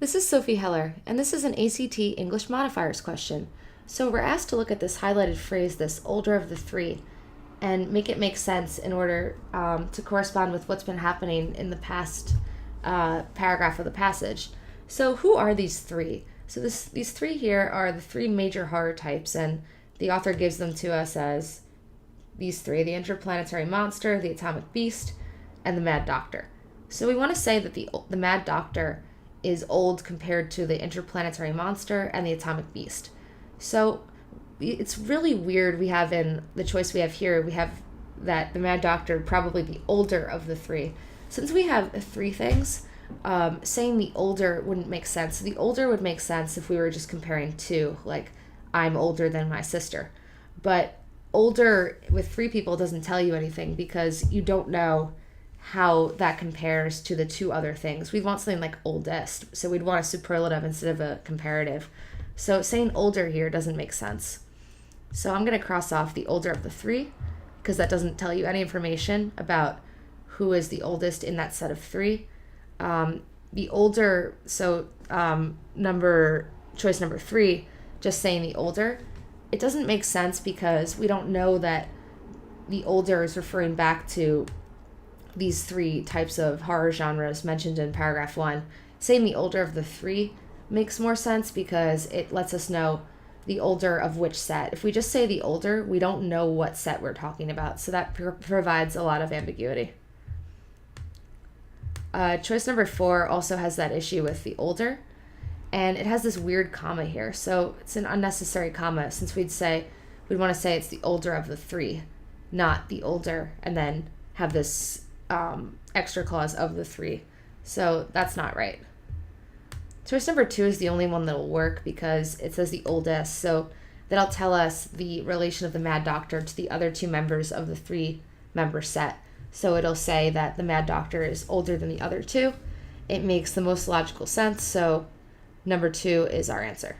This is Sophie Heller, and this is an ACT English Modifiers question. So we're asked to look at this highlighted phrase, this older of the three, and make it make sense in order to correspond with what's been happening in the past paragraph of the passage. So who are these three? So these three here are the three major horror types, and the author gives them to us as these three: the interplanetary monster, the atomic beast, and the mad doctor. So we want to say that the mad doctor is old compared to the interplanetary monster and the atomic beast. So it's really weird. We have in the choice we have here, we have that the mad doctor probably the older of the three. Since we have three things, saying the older wouldn't make sense. The older would make sense if we were just comparing two, like I'm older than my sister. But older with three people doesn't tell you anything because you don't know how that compares to the two other things. We'd want something like oldest, so we'd want a superlative instead of a comparative. So saying older here doesn't make sense. So I'm going to cross off the older of the three because that doesn't tell you any information about who is the oldest in that set of three. The older, so choice number three, just saying the older, it doesn't make sense because we don't know that the older is referring back to these three types of horror genres mentioned in paragraph 1. Saying the older of the three makes more sense because it lets us know the older of which set. If we just say the older, we don't know what set we're talking about, so that provides a lot of ambiguity. Choice number 4 also has that issue with the older, and it has this weird comma here, so it's an unnecessary comma since we'd want to say it's the older of the three, not the older, and then have this extra clause of the three. So that's not right. Choice number 2 is the only one that'll work because it says the oldest, so that'll tell us the relation of the mad doctor to the other two members of the 3-member set. So it'll say that the mad doctor is older than the other two. It makes the most logical sense, so number 2 is our answer.